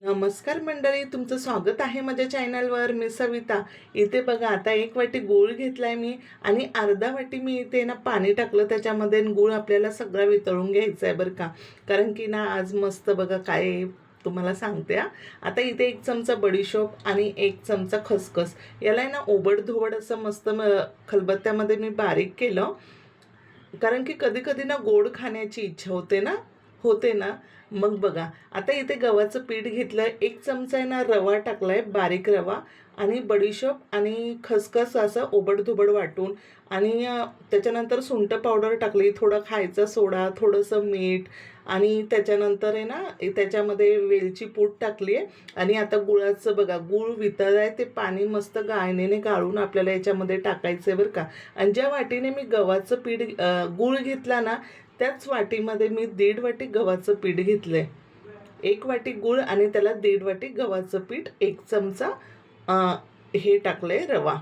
नमस्कार मंडळी, तुमचं स्वागत आहे माझ्या चॅनलवर. मी सविता. इथे बघा, आता एक वाटी गूळ घेतलाय मी आणि अर्धा वाटी मी इथे ना पाणी टाकलं त्याच्यामध्ये. गूळ आपल्याला सगळा वितळून घ्यायचा आहे बरं का, कारण की ना आज मस्त बघा काय तुम्हाला सांगते. आता इथे 1 चमचा बडीशोप आणि 1 चमचा खसखस याला आहे ना ओबडधोबड असं मस्त खलबत्त्यामध्ये मी बारीक केलं, कारण की कधी कधी ना गोड खाण्याची इच्छा होते ना. मग बघा, आता इथे गव्हाचं पीठ घेतलं, 1 चमचा आहे ना रवा टाकलाय, बारीक रवा, आणि बडीशोप आणि खसखस असं ओबडधोबड वाटून, आणि त्याच्यानंतर सुंठ पावडर टाकली, थोडा खायचा सोडा, थोडंसं मीठ, आणि त्याच्यानंतर आहे ना त्याच्यामध्ये वेलची पूड टाकली आहे. आणि आता गुळाचं बघा, गूळ वितळाय, ते पाणी मस्त गाळणीने गाळून आपल्याला याच्यामध्ये टाकायचं आहे बरं का. आणि ज्या वाटीने मी गव्हाचं पीठ गूळ घेतला ना, त्याच वाटीमध्ये मी 1.5 वाटी गव्हाचं पीठ घेतलं आहे. 1 वाटी गूळ आणि त्याला 1.5 वाटी गव्हाचं पीठ, 1 चमचा हे टाकलं आहे रवा.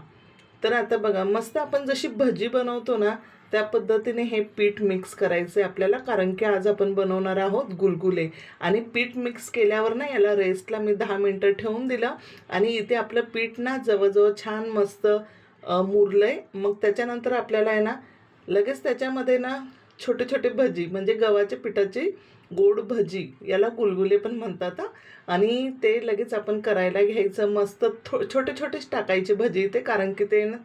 तर आता बघा, मस्त आपण जशी भजी बनवतो ना त्या पद्धतीने हे पीठ मिक्स करायचं आहे आपल्याला, कारण की आज आपण बनवणार आहोत गुलगुले. आणि पीठ मिक्स केल्यावर ना याला रेस्टला मी 10 मिनटं ठेवून दिलं. आणि इथे आपलं पीठ ना जवळजवळ छान मस्त मुरलं आहे. मग त्याच्यानंतर आपल्याला आहे ना लगेच त्याच्यामध्ये ना छोटे छोटे भजी, म्हणजे गव्हाच्या पिठाची गोड भजी, याला गुलगुले पण म्हणतात. आणि ते लगेच आपण करायला घ्यायचं. मस्त छोटे छोटेच टाकायचे भजी ते, कारण की ते ना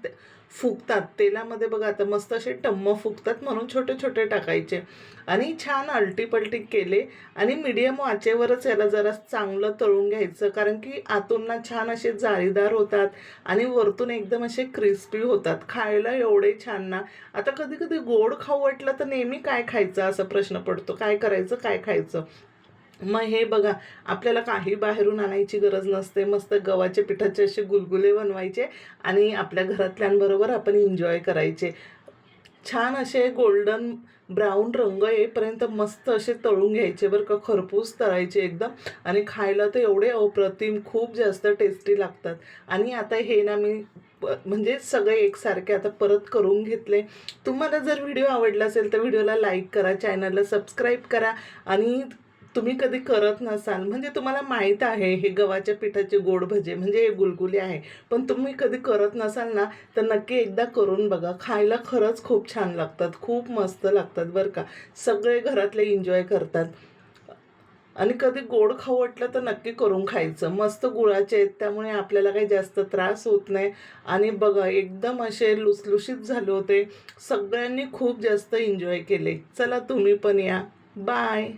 फुगतात तेलामध्ये बघा. आता मस्त असे टम्म फुगतात, म्हणून छोटे छोटे टाकायचे. आणि छान आलटीपलटी केले आणि मीडियम आचेवरच याला जरा चांगलं तळून घ्यायचं, कारण की आतून ना छान असे जाळीदार होतात आणि वरतून एकदम असे क्रिस्पी होतात, खायला एवढे छान ना. आता कधी कधी गोड खाऊ वाटलं तर नेहमी काय खायचं असा प्रश्न पडतो, काय करायचं काय खायचं. मग हे बघा, आपल्याला काही बाहेरून आणायची गरज नसते. मस्त गव्हाच्या पिठाचे असे गुलगुले बनवायचे आणि आपल्या घरातल्यांबरोबर आपण एन्जॉय करायचे. छान असे गोल्डन ब्राऊन रंग येईपर्यंत मस्त असे तळून घ्यायचे बरं का, खरपूस तळायचे एकदम. आणि खायला तर एवढे अप्रतिम, खूप जास्त टेस्टी लागतात. आणि आता हे ना मी म्हणजे सगळे एकसारखे आता परत करून घेतले. तुम्हाला जर व्हिडिओ आवडला असेल तर व्हिडिओला लाईक करा, चॅनलला सबस्क्राईब करा. आणि तुम्ही कधी करत नसाल, म्हणजे तुम्हाला माहीत आहे हे गव्हाच्या पिठाचे गोड भजे म्हणजे हे गुलगुले आहे, पण तुम्ही कधी करत नसाल ना, तर नक्की एकदा करून बघा. खायला खरंच खूप छान लागतात, खूप मस्त लागतात बरं का. सगळे घरातले एन्जॉय करतात. आणि कधी गोड खाऊ वाटलं तर नक्की करून खायचं. मस्त गुळाचे आहेत त्यामुळे आपल्याला काही जास्त त्रास होत नाही. आणि बघा, एकदम असे लुसलुशीत झाले होते. सगळ्यांनी खूप जास्त एन्जॉय केले. चला तुम्ही पण या. बाय.